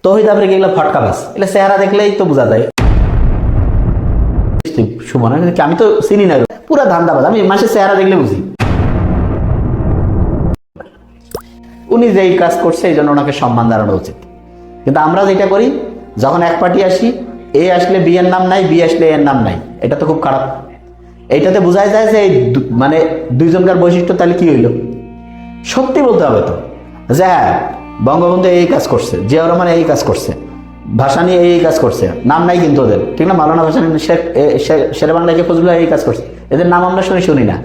তৌহিদ Africa এগুলো ফটকাবাজ, এগুলো চেহারা দেখলেই তো বোঝা যায়। সুমন আমি তো চিনি না, পুরা ধান্দাবাজ, আমি মাসের চেহারা দেখলে বুঝি। উনি যেই কাজ করছে এই জন্য ওনাকে সম্মান জানানো উচিত। কিন্তু আমরা যেটা করি, যখন এক পার্টি আসি, এ আসলে বি এর নাম নাই, বি আসলে এর নাম নাই, এটা তো খুব খারাপ। এইটাতে বোঝাই যায় যে মানে দুইজনকার বৈশিষ্ট্য তাহলে কি হইল। সত্যি বলতে হবে তো যে হ্যাঁ বঙ্গবন্ধু এই কাজ করছে, জিয়াউর রহমান এই কাজ করছে, ভাসানী এই কাজ করছে, নাম নাই কিন্তু ওদের, ঠিক না? মাওলানা ভাসানী, শেরে বাংলাকে ফজলুল্লাহ এই কাজ করছে, এদের নাম আমরা শুনি না।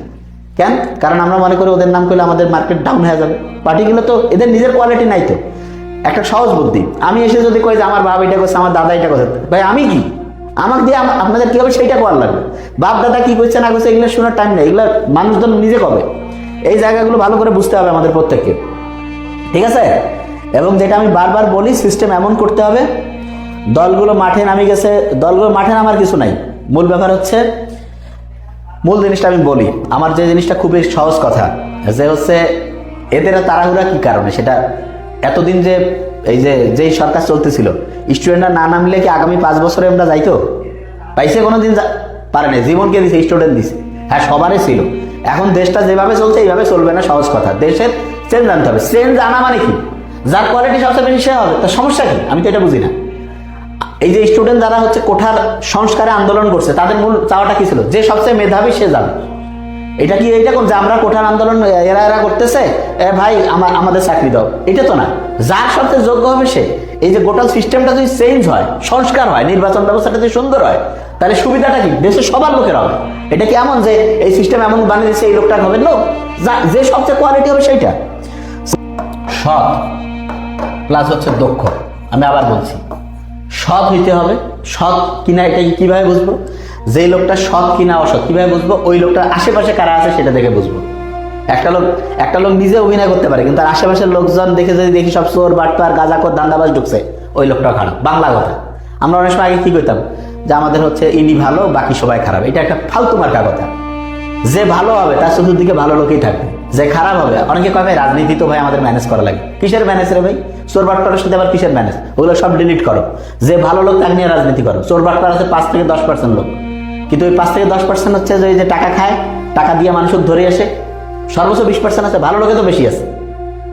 কেন? কারণ আমরা মনে করি ওদের নাম করলে আমাদের মার্কেট ডাউন হয়ে যাবে। পার্টিগুলো তো এদের নিজের কোয়ালিটি নাই। তো একটা সহজ বুদ্ধি, আমি এসে যদি কই যে আমার বাপ এটা করছে, আমার দাদা এটা করছে, ভাই আমি কি, আমাকে দিয়ে আপনাদের কি হবে সেইটা করার লাগবে। বাপ দাদা কি করছে না করছে এগুলো শোনার টাইম নেই, এগুলো মানুষজন নিজে কবে। এই জায়গাগুলো ভালো করে বুঝতে হবে আমাদের প্রত্যেককে, ঠিক আছে? এবং যেটা আমি বারবার বলি, সিস্টেম এমন করতে হবে, দলগুলো মাঠে নামে গেছে, দলগুলো মাঠে নামার কিছু নাই। মূল ব্যাপার হচ্ছে, মূল জিনিসটা আমি বলি, আমার যে জিনিসটা খুবই সহজ কথা, যে হচ্ছে এদের তাড়াহুড়া কি কারণে, সেটা এতদিন যে এই যেই সরকার চলতেছিল, স্টুডেন্টরা না নামলে কি আগামী 5 বছরে আমরা যাইতো? পাইছে কোনোদিন? পারে না। জীবনকে দিছে, স্টুডেন্ট দিছে, হ্যাঁ সবারই ছিল। এখন দেশটা যেভাবে চলছে এইভাবে চলবে না, সহজ কথা। দেশের চেঞ্জ আনতে হবে। চেঞ্জ আনা মানে কি? যার কোয়ালিটি সবচেয়ে বেশি সে হবে, তার সমস্যা কি? আমি তো এটা বুঝি না। এই যে স্টুডেন্ট যারা হচ্ছে কোঠার সংস্কারে আন্দোলন করছে, তাদের মূল চাওয়াটা কি ছিল? যে সবচেয়ে মেধাবী সে যাবে। এটা কি এইরকম যে আমরা কোঠার আন্দোলন এরা করতেছে, ভাই আমাদের চাকরি দাও, এটা তো না। যার সবচেয়ে যোগ্য হবে সে। এই যে গোটাল সিস্টেমটা যদি চেঞ্জ হয়, সংস্কার হয়, নির্বাচন ব্যবস্থাটা যদি সুন্দর হয়, তাহলে সুবিধাটা কি? দেশের সবার লোকের হবে। এটা কি এমন যে এই সিস্টেম এমন বানিয়ে দিচ্ছে এই লোকটা হবে? নো, যে সবচেয়ে কোয়ালিটি হবে সেইটা। সৎ প্লাস হচ্ছে দক্ষ। আমি আবার বলছি, সৎ হইতে হবে। সৎ কিনা এটা কিভাবে বুঝবো? যে লোকটা সৎ কিনা অসৎ কিভাবে বুঝবো? ওই লোকটার আশেপাশে কারা আছে সেটা দেখে বুঝবো। একটা লোক নিজে অভিনয় করতে পারে, কিন্তু তার আশেপাশের লোকজন দেখে যদি দেখি সব চোর বাটপার গাঁজাখোর দান্দাবাজ ঢুকছে, ওই লোকটা খারাপ। বাংলা কথা। আমরা অনেক সময় আগে কি করতাম, যে আমাদের হচ্ছে ইনি ভালো বাকি সবাই খারাপ। এটা একটা ফালতু মার্কা কথা। যে ভালো হবে তার চতুর্দিকে ভালো লোকই থাকবে, যে খারাপ হবে, অনেকে কয় ভাই রাজনীতি তো ভাই আমাদের ম্যানেজ করা লাগে। কিসের ম্যানেজ রে ভাই? চোর বাটপারের সাথে আবার কিসের ম্যানেজ? ওগুলো সব ডিলিট করো। যে ভালো লোক তাকে নিয়ে রাজনীতি করো। চোর বাটপার আছে 5 থেকে 10% লোক, কিন্তু ওই 5 থেকে 10% হচ্ছে যে টাকা খায়, টাকা দিয়ে মানুষ ধরে আসে। সর্বোচ্চ 20% আছে, ভালো লোকে তো বেশি আছে।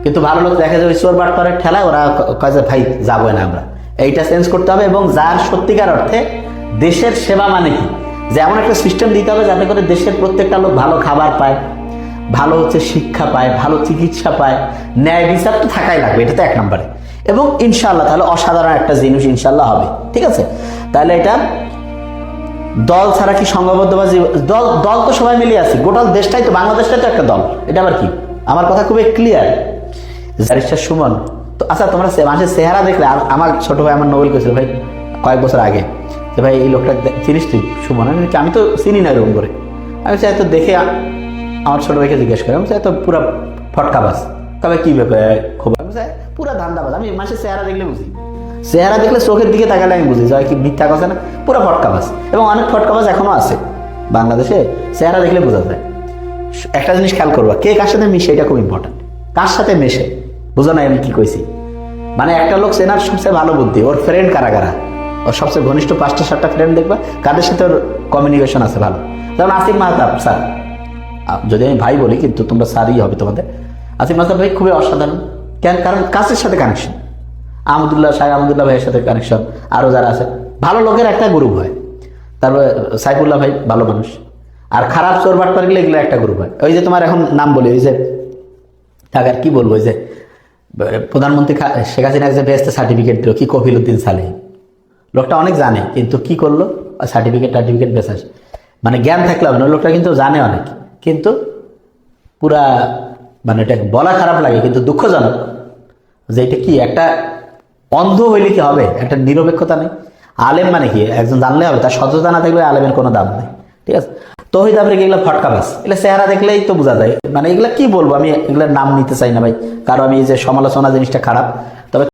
কিন্তু ভালো লোক দেখা যায় ওই চোর বাটপারের ঠেলায় ওরা কয় যে ভাই যাবো না আমরা। এইটা চেঞ্জ করতে হবে। এবং যার সত্যিকার অর্থে দেশের সেবা মানে কি, যে এমন একটা সিস্টেম দিতে হবে যাতে করে দেশের প্রত্যেকটা লোক ভালো খাবার পায়, ভালো হচ্ছে শিক্ষা পায়, ভালো চিকিৎসা পায়, ন্যায় বিচার তো থাকাই লাগবে, এটা তো 1 নম্বরে। এবং ইনশাল্লাহ তাহলে অসাধারণ একটা জিনিস ইনশাল্লাহ হবে, ঠিক আছে? তাহলে এটা দল ছাড়া কি সংঘবদ্ধবাজি? দল তো সবাই মিলে আছে, গোটা দেশটাই তো, বাংলাদেশটাই তো একটা দল। এটা আবার কি? আমার কথা খুবই ক্লিয়ার। ব্যারিস্টার সুমন তো, আচ্ছা তোমরা মানুষের চেহারা দেখলে, আমার ছোট ভাই আমার নোবেল করেছিল ভাই কয়েক বছর আগে, যে ভাই এই লোকটা চিনিস তুই সুমন? আমি তো চিনি না এরকম করে। আমি চাই তো দেখে আমার ছোট ভাইকে জিজ্ঞেস করে, আমি চাই তো পুরা ফটকাবাজ। তবে কি ব্যাপার খবর? আমি চাই পুরা ধান্দাবাজ। আমি মানুষের চেহারা দেখলে বুঝি। চেহারা দেখলে চোখের দিকে তাকালে আমি বুঝি যে কি মিথ্যা কথা না, পুরো ফটকাবাজ। এবং অনেক ফটকাবাজ এখনো আছে বাংলাদেশে, চেহারা দেখলে বোঝা যায়। একটা জিনিস খেয়াল করবা, কে কার সাথে মিশে, এটা খুব ইম্পর্টেন্ট। কার সাথে মেশে বুঝো না আমি কি কইছি? মানে একটা লোক চেনার সবচেয়ে ভালো বুদ্ধি, ওর ফ্রেন্ড কারা কারা, ওর সবচেয়ে ঘনিষ্ঠ 5টা-7টা ফ্রেন্ড দেখবা কাদের সাথে ওর কমিউনিকেশন আছে ভালো। যেমন আসিফ মাহতাব স্যার, যদি আমি ভাই বলি কিন্তু তোমরা স্যারই হবে তোমাদের। আসিফ মাহতাব ভাই খুবই অসাধারণ। কেন? কারণ কাছের সাথে কানেকশন। শাহ আহমদুল্লাহ ভাইয়ের সাথে কানেকশন, আরো যারা আছে ভালো লোকের একটা গ্রুপ হয়। তারপরে সাইফুল্লাহ ভাই ভালো মানুষ। আর খারাপ চোর বাটপার গেলে এগুলো একটা গ্রুপ হয়। ওই যে তোমার এখন নাম বলি, ওই যে টাকার কি বলবো, ওই যে প্রধানমন্ত্রী শেখ হাসিনা যে বেহেস্তে সার্টিফিকেট দিল, কি কফিলউদ্দিন সালেহ, লোকটা অনেক জানে, কিন্তু কি করলো, সার্টিফিকেট বেসাস, মানে জ্ঞান থাকলে হবে না। লোকটা কিন্তু জানে অনেক, কিন্তু পুরা মানে এটা বলা খারাপ লাগে, কিন্তু দুঃখজনক যে এটা কি একটা অন্ধ হইলে কি হবে, একটা নিরপেক্ষতা নেই। আলেম মানে কি, একজন জানলে হবে, তার সচেতনা না থাকলে আলেমের কোনো দাম নেই, ঠিক আছে? তৌহিদ আফ্রিকা এগুলো ফটকাবাজ, এগুলো চেহারা দেখলেই তো বোঝা যায়। মানে এগুলা কি বলবো, আমি এগুলোর নাম নিতে চাই না ভাই, কারণ আমি এই যে সমালোচনা জিনিসটা খারাপ। তবে